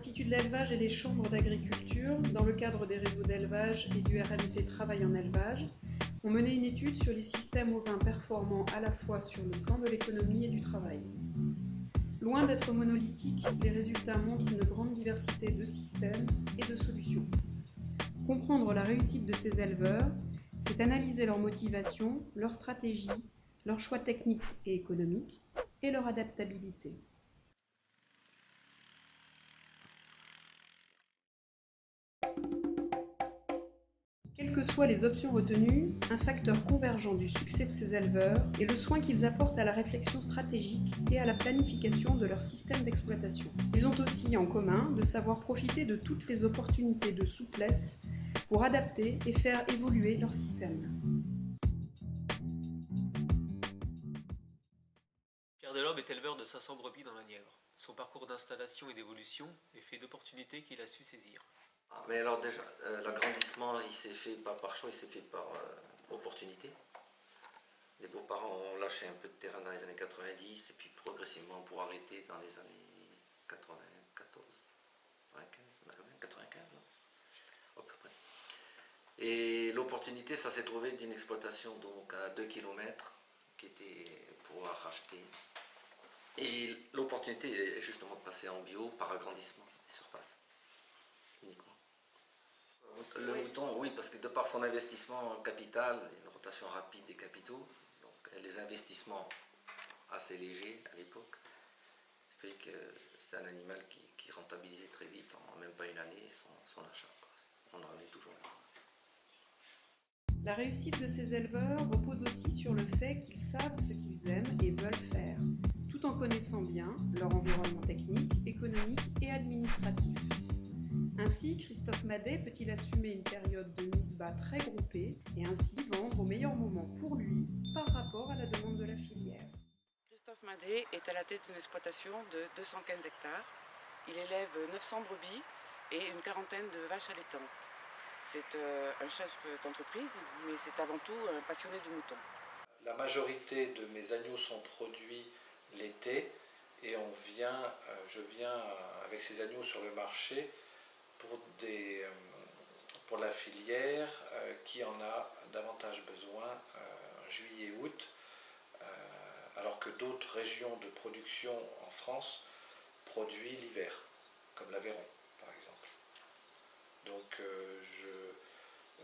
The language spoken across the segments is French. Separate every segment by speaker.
Speaker 1: l'Institut de l'élevage et les chambres d'agriculture, dans le cadre des réseaux d'élevage et du RMT Travail en élevage, ont mené une étude sur les systèmes ovins performants à la fois sur le plan de l'économie et du travail. Loin d'être monolithiques, les résultats montrent une grande diversité de systèmes et de solutions. Comprendre la réussite de ces éleveurs, c'est analyser leur motivation, leur stratégie, leurs choix techniques et économiques et leur adaptabilité. Quelles que soient les options retenues, un facteur convergent du succès de ces éleveurs est le soin qu'ils apportent à la réflexion stratégique et à la planification de leur système d'exploitation. Ils ont aussi en commun de savoir profiter de toutes les opportunités de souplesse pour adapter et faire évoluer leur système.
Speaker 2: Pierre Delhomme est éleveur de 500 brebis dans la Nièvre. Son parcours d'installation et d'évolution est fait d'opportunités qu'il a su saisir.
Speaker 3: Mais alors déjà, l'agrandissement, il s'est fait pas par choix, il s'est fait par opportunité. Les beaux-parents ont lâché un peu de terrain dans les années 90 et puis progressivement pour arrêter dans les années 94, 95, à peu près. Et l'opportunité, ça s'est trouvé d'une exploitation donc à 2 km qui était pour racheter. Et l'opportunité est justement de passer en bio par agrandissement des surfaces, uniquement. Le mouton, oui, parce que de par son investissement en capital, une rotation rapide des capitaux, donc les investissements assez légers à l'époque, fait que c'est un animal qui rentabilisait très vite, en même pas une année, son achat. On en est toujours là.
Speaker 1: La réussite de ces éleveurs repose aussi sur le fait qu'ils savent ce qu'ils aiment et veulent faire, tout en connaissant bien leur environnement technique, économique et administratif. Ainsi, Christophe Madet peut-il assumer une période de mise bas très groupée et ainsi vendre au meilleur moment pour lui par rapport à la demande de la filière.
Speaker 4: Christophe Madet est à la tête d'une exploitation de 215 hectares. Il élève 900 brebis et une quarantaine de vaches allaitantes. C'est un chef d'entreprise, mais c'est avant tout un passionné du mouton.
Speaker 5: La majorité de mes agneaux sont produits l'été et je viens avec ces agneaux sur le marché pour la filière qui en a davantage besoin juillet-août, alors que d'autres régions de production en France produisent l'hiver, comme l'Aveyron par exemple. Donc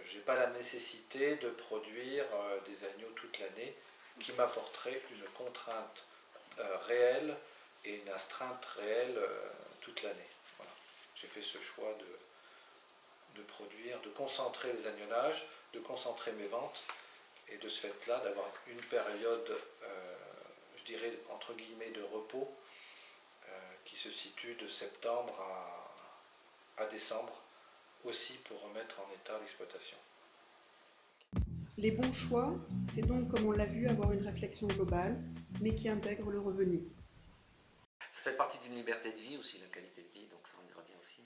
Speaker 5: je n'ai pas la nécessité de produire des agneaux toute l'année qui m'apporterait une contrainte réelle et une astreinte réelle toute l'année. Voilà. J'ai fait ce choix de produire, de concentrer les agneulages, de concentrer mes ventes et de ce fait-là d'avoir une période, je dirais entre guillemets, de repos qui se situe de septembre à décembre, aussi pour remettre en état l'exploitation.
Speaker 1: Les bons choix, c'est donc, comme on l'a vu, avoir une réflexion globale, mais qui intègre le revenu.
Speaker 3: Ça fait partie d'une liberté de vie aussi, la qualité de vie, donc ça on y revient aussi.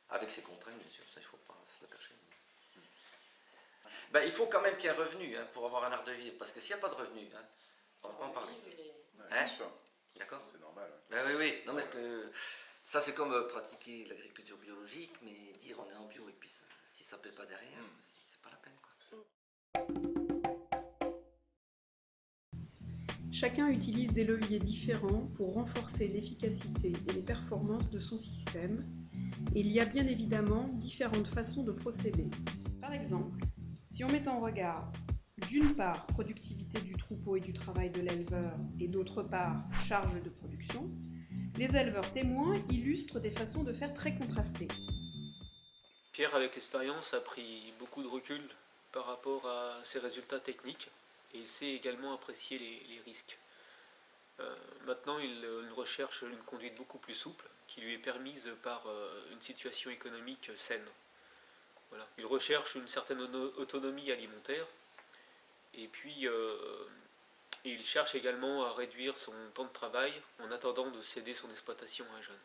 Speaker 3: Avec ses contraintes, bien sûr, ça il ne faut pas se le cacher. Ben, il faut quand même qu'il y ait un revenu pour avoir un art de vivre, parce que s'il n'y a pas de revenu, on ne va pas en parler.
Speaker 6: Bien sûr.
Speaker 3: D'accord.
Speaker 6: C'est normal.
Speaker 3: Ben, oui, oui. Non, parce que ça c'est comme pratiquer l'agriculture biologique, mais dire on est en bio et puis si ça ne plaît pas derrière, c'est pas la peine, quoi.
Speaker 1: Chacun utilise des leviers différents pour renforcer l'efficacité et les performances de son système, et il y a bien évidemment différentes façons de procéder. Par exemple, si on met en regard d'une part productivité du troupeau et du travail de l'éleveur et d'autre part charge de production, les éleveurs témoins illustrent des façons de faire très contrastées.
Speaker 2: Pierre, avec l'expérience, a pris beaucoup de recul par rapport à ses résultats techniques et il sait également apprécier les risques. Maintenant, il recherche une conduite beaucoup plus souple qui lui est permise par une situation économique saine. Voilà. Il recherche une certaine autonomie alimentaire et puis il cherche également à réduire son temps de travail en attendant de céder son exploitation à un jeune.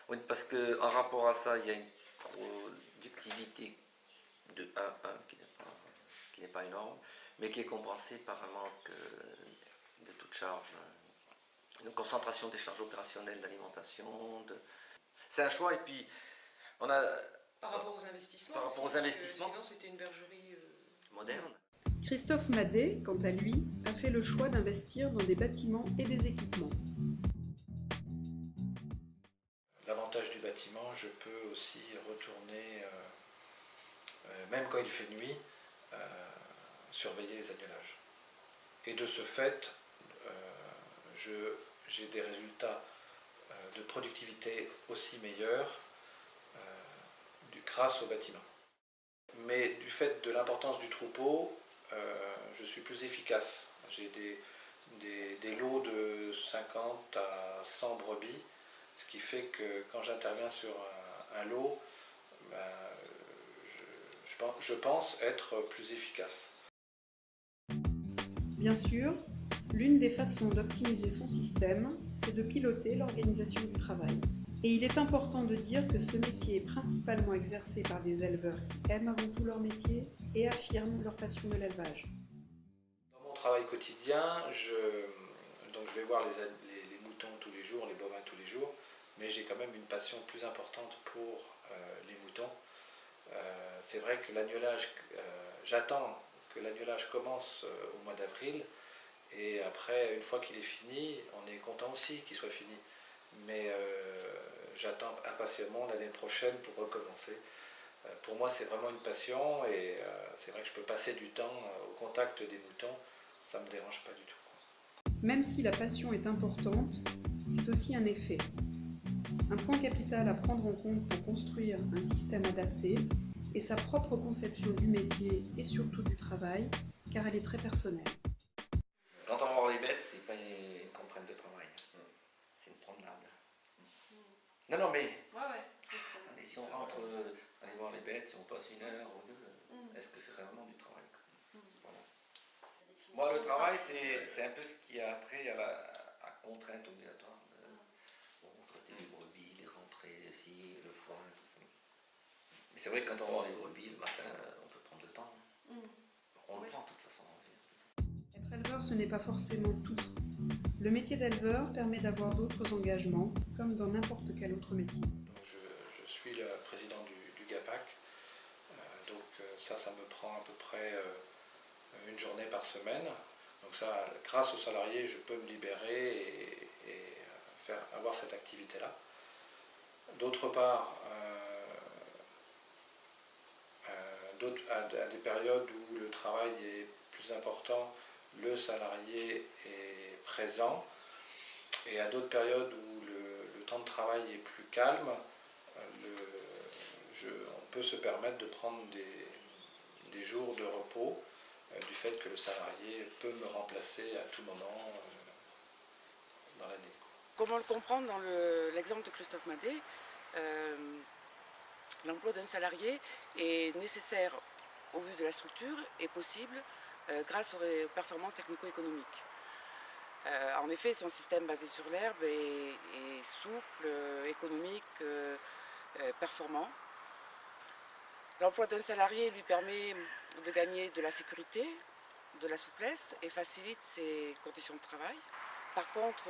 Speaker 3: Oui, parce qu'en rapport à ça, il y a une productivité de 1,1 qui n'est pas énorme, mais qui est compensée par un manque de toute charge, une concentration des charges opérationnelles d'alimentation. C'est un choix et puis on a...
Speaker 6: Par rapport aux investissements.
Speaker 3: Par rapport aux
Speaker 6: parce que
Speaker 3: investissements.
Speaker 6: Sinon, c'était une bergerie
Speaker 3: moderne.
Speaker 1: Christophe Madet, quant à lui, a fait le choix d'investir dans des bâtiments et des équipements.
Speaker 5: L'avantage du bâtiment, je peux aussi retourner, même quand il fait nuit, surveiller les agnelages. Et de ce fait, j'ai des résultats de productivité aussi meilleurs grâce au bâtiment. Mais du fait de l'importance du troupeau, je suis plus efficace. J'ai des lots de 50 à 100 brebis, ce qui fait que quand j'interviens sur un lot, je pense être plus efficace.
Speaker 1: Bien sûr, l'une des façons d'optimiser son système, c'est de piloter l'organisation du travail. Et il est important de dire que ce métier est principalement exercé par des éleveurs qui aiment avant tout leur métier et affirment leur passion de l'élevage.
Speaker 5: Dans mon travail quotidien, je vais voir les moutons tous les jours, les bovins tous les jours, mais j'ai quand même une passion plus importante pour les moutons. C'est vrai que l'agnelage, j'attends que l'agnelage commence au mois d'avril, et après, une fois qu'il est fini, on est content aussi qu'il soit fini. Mais j'attends impatiemment l'année prochaine pour recommencer. Pour moi, c'est vraiment une passion, et c'est vrai que je peux passer du temps au contact des moutons, ça ne me dérange pas du tout.
Speaker 1: Même si la passion est importante, c'est aussi un effet. Un point capital à prendre en compte pour construire un système adapté est sa propre conception du métier et surtout du travail, car elle est très personnelle.
Speaker 3: Quand on va voir les bêtes, c'est pas une contrainte de travail, c'est une promenade. Non, mais attendez, si on rentre aller voir les bêtes, si on passe 1 heure ou 2, est-ce que c'est vraiment du travail? Voilà. Moi, le travail, c'est un peu ce qui a trait à contrainte obligatoire. Traiter les brebis, les rentrées, le foin, tout ça. Mais c'est vrai que quand on va voir les brebis, le matin, on peut prendre le temps. On le prend de toute façon.
Speaker 1: Être éleveur, ce n'est pas forcément tout. Le métier d'éleveur permet d'avoir d'autres engagements, comme dans n'importe quel autre métier.
Speaker 5: Donc je suis le président du GAPAC, donc ça me prend à peu près une journée par semaine. Donc ça, grâce aux salariés, je peux me libérer et avoir cette activité-là. D'autre part, à des périodes où le travail est plus important, le salarié est présent, et à d'autres périodes où le temps de travail est plus calme, on peut se permettre de prendre des jours de repos du fait que le salarié peut me remplacer à tout moment dans l'année.
Speaker 4: Comment le comprendre dans l'exemple de Christophe Madet, l'emploi d'un salarié est nécessaire au vu de la structure et possible grâce aux performances technico-économiques. En effet, son système basé sur l'herbe est souple, économique, performant. L'emploi d'un salarié lui permet de gagner de la sécurité, de la souplesse et facilite ses conditions de travail. Par contre,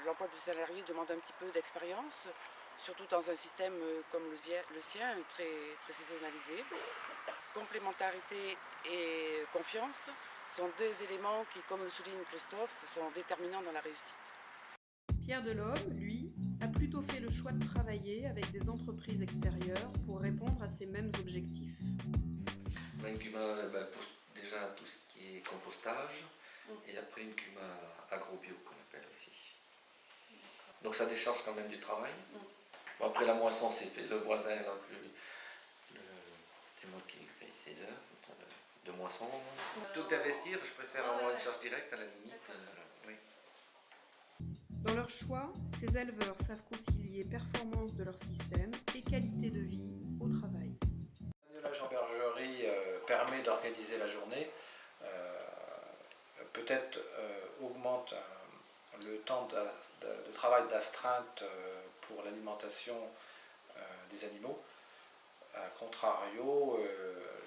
Speaker 4: l'emploi du salarié demande un petit peu d'expérience, surtout dans un système comme le sien, très, très saisonnalisé. Complémentarité et confiance sont 2 éléments qui, comme le souligne Christophe, sont déterminants dans la réussite.
Speaker 1: Pierre Delhomme, lui, a plutôt fait le choix de travailler avec des entreprises extérieures pour répondre à ces mêmes objectifs.
Speaker 3: Une cuma pour déjà tout ce qui est compostage, et après une cuma agro-bio qu'on appelle aussi. Donc ça décharge quand même du travail. Bon, après la moisson, c'est fait le voisin, là, c'est moi qui paye 16 heures de moisson. Plutôt que d'investir, je préfère avoir une charge directe à la limite. Oui.
Speaker 1: Dans leur choix, ces éleveurs savent concilier performance de leur système et qualité de vie au travail.
Speaker 5: L'agnelage en bergerie permet d'organiser la journée, peut-être augmente le temps de travail d'astreinte pour l'alimentation des animaux. A contrario,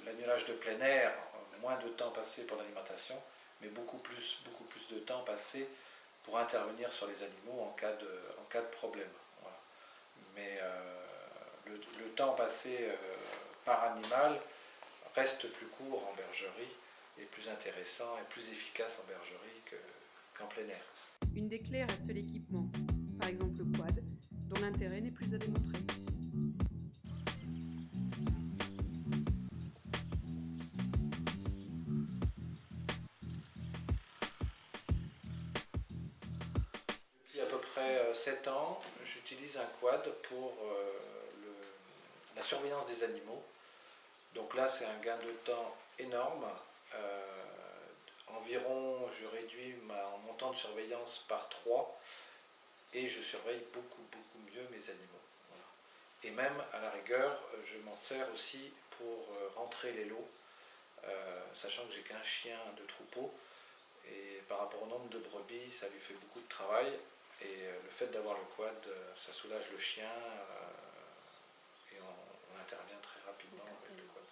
Speaker 5: l'agnelage de plein air, moins de temps passé pour l'alimentation, mais beaucoup plus de temps passé pour intervenir sur les animaux en cas de problème. Voilà. mais le temps passé par animal reste plus court en bergerie et plus intéressant et plus efficace en bergerie qu'en plein air.
Speaker 1: Une des clés reste l'équipement, par exemple le quad, dont l'intérêt n'est plus à démontrer.
Speaker 5: Depuis à peu près 7 ans, j'utilise un quad pour la surveillance des animaux. Donc là, c'est un gain de temps énorme. Environ, je réduis mon temps de surveillance par 3 et je surveille beaucoup mieux mes animaux. Voilà. Et même, à la rigueur, je m'en sers aussi pour rentrer les lots, sachant que j'ai qu'un chien de troupeau. Et par rapport au nombre de brebis, ça lui fait beaucoup de travail. Et le fait d'avoir le quad, ça soulage le chien et on intervient très rapidement avec le quad.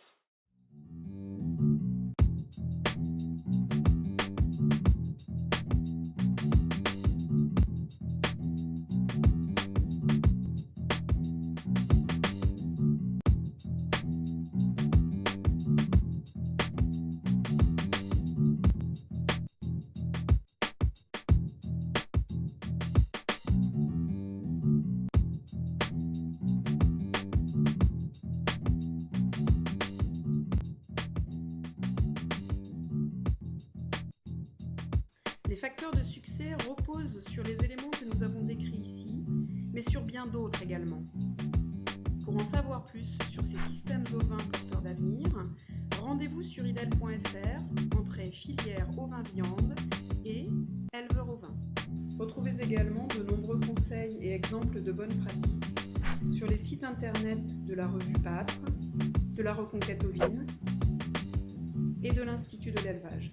Speaker 1: Les facteurs de succès reposent sur les éléments que nous avons décrits ici, mais sur bien d'autres également. Pour en savoir plus sur ces systèmes ovins porteurs d'avenir, rendez-vous sur idel.fr, entrée filière ovin-viande et éleveur ovin. Retrouvez également de nombreux conseils et exemples de bonnes pratiques sur les sites internet de la revue Pâtre, de la Reconquête ovine et de l'Institut de l'élevage.